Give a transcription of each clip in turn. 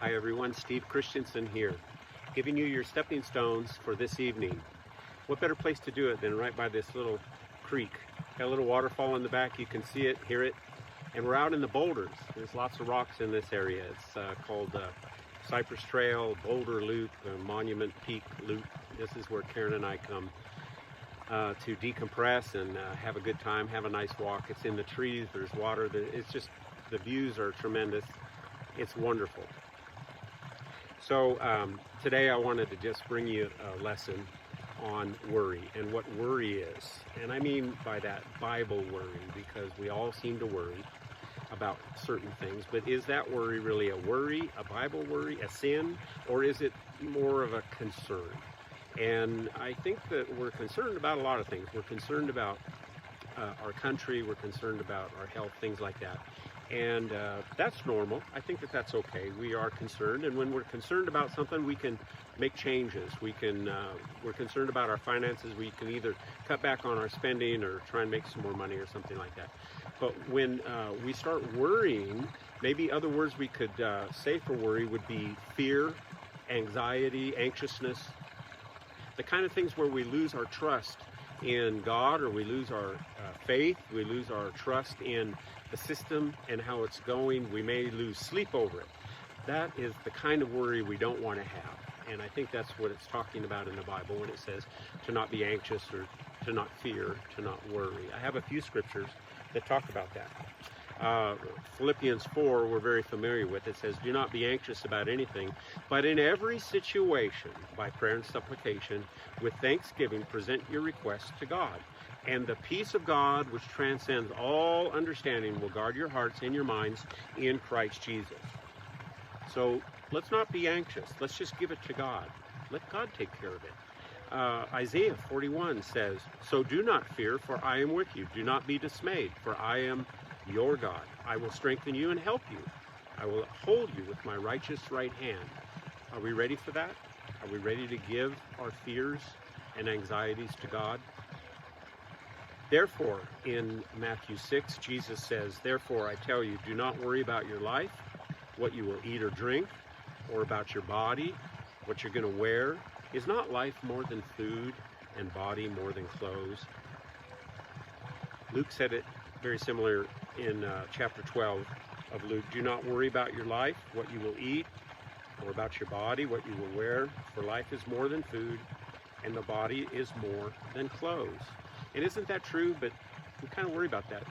Hi everyone, Steve Christensen here, giving you your stepping stones for this evening. What better place to do it than right by this little creek? Got a little waterfall in the back, you can see it, hear it, and we're out in the boulders. There's lots of rocks in this area. It's called Cypress Trail, Boulder Loop, Monument Peak Loop. This is where Karen and I come to decompress and have a good time, have a nice walk. It's in the trees, there's water, it's just, the views are tremendous. It's wonderful. So today I wanted to just bring you a lesson on worry and what worry is. And I mean by that Bible worry, because we all seem to worry about certain things. But is that worry really a worry, a Bible worry, a sin, or is it more of a concern? And I think that we're concerned about a lot of things. We're concerned about our country, we're concerned about our health, things like that. And that's normal. I think that that's okay. We are concerned, and when we're concerned about something, we can make changes. We're concerned about our finances. We can either cut back on our spending or try and make some more money or something like that. But when we start worrying, maybe other words we could say for worry would be fear, anxiety, anxiousness, the kind of things where we lose our trust in God, or we lose our faith, we lose our trust in the system and how it's going. We may lose sleep over it. That is the kind of worry we don't want to have. And I think that's what it's talking about in the Bible when it says to not be anxious or to not fear, to not worry. I have a few scriptures that talk about that. Philippians 4 we're very familiar with. It says, do not be anxious about anything, but in every situation, by prayer and supplication, with thanksgiving, present your requests to God. And the peace of God, which transcends all understanding, will guard your hearts and your minds in Christ Jesus. So let's not be anxious. Let's just give it to God. Let God take care of it. Isaiah 41 says, so do not fear, for I am with you. Do not be dismayed, for I am your God. I will strengthen you and help you. I will uphold you with my righteous right hand. Are we ready for that? Are we ready to give our fears and anxieties to God? Therefore, in Matthew 6, Jesus says, therefore I tell you, do not worry about your life, what you will eat or drink, or about your body, what you're going to wear. Is not life more than food, and body more than clothes? Luke said it very similar in chapter 12 of Luke. Do not worry about your life, what you will eat, or about your body, what you will wear. For life is more than food, and the body is more than clothes. And isn't that true? But we kind of worry about that.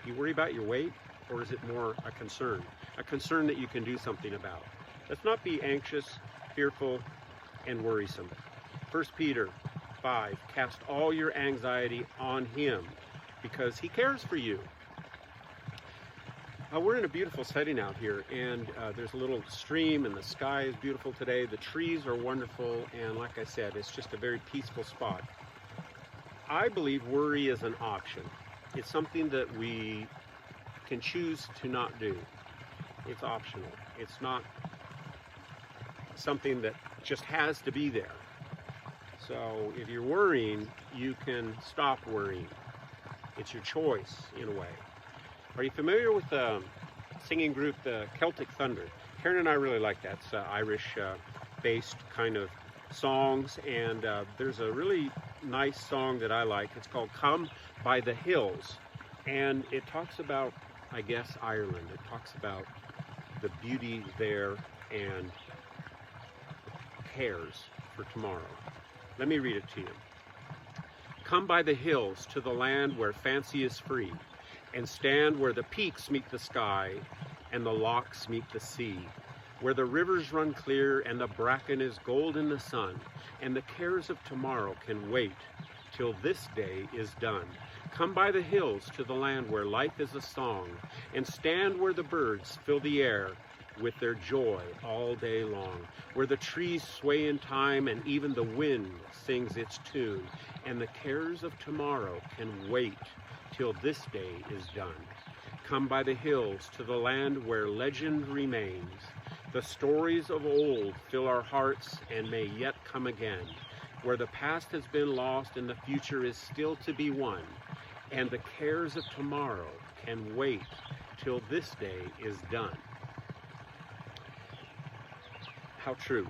Do you worry about your weight, or is it more a concern? A concern that you can do something about. Let's not be anxious, fearful, and worrisome. 1 Peter 5, cast all your anxiety on him, because he cares for you. We're in a beautiful setting out here, and there's a little stream, and the sky is beautiful today. The trees are wonderful, and like I said, it's just a very peaceful spot. I believe worry is an option. It's something that we can choose to not do. It's optional. It's not something that just has to be there. So if you're worrying, you can stop worrying. It's your choice, in a way. Are you familiar with the singing group, the Celtic Thunder? Karen and I really like that. It's Irish-based kind of songs, and there's a really nice song that I like. It's called Come by the Hills, and it talks about, I guess, Ireland. It talks about the beauty there and cares for tomorrow. Let me read it to you. Come by the hills to the land where fancy is free, and stand where the peaks meet the sky and the lochs meet the sea, where the rivers run clear and the bracken is gold in the sun, and the cares of tomorrow can wait till this day is done. Come by the hills to the land where life is a song, and stand where the birds fill the air with their joy all day long, where the trees sway in time and even the wind sings its tune, and the cares of tomorrow can wait till this day is done. Come by the hills to the land where legend remains. The stories of old fill our hearts and may yet come again, where the past has been lost and the future is still to be won, and the cares of tomorrow can wait till this day is done. How true.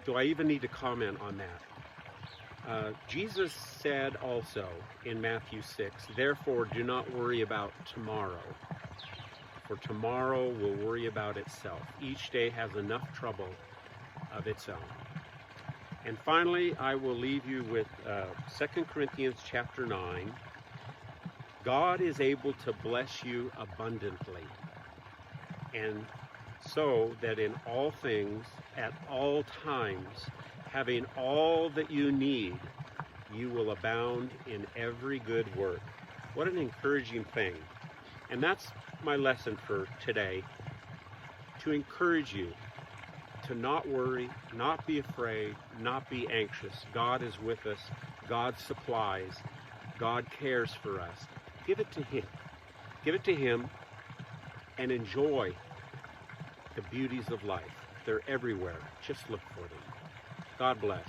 Do I even need to comment on that? Jesus said also in Matthew 6, therefore do not worry about tomorrow, for tomorrow will worry about itself. Each day has enough trouble of its own. And finally, I will leave you with 2 Corinthians chapter 9. God is able to bless you abundantly, and so that in all things, at all times, having all that you need, you will abound in every good work. What an encouraging thing. And that's my lesson for today, to encourage you to not worry, not be afraid, not be anxious. God is with us. God supplies. God cares for us. Give it to Him. Give it to Him and enjoy the beauties of life. They're everywhere. Just look for them. God bless.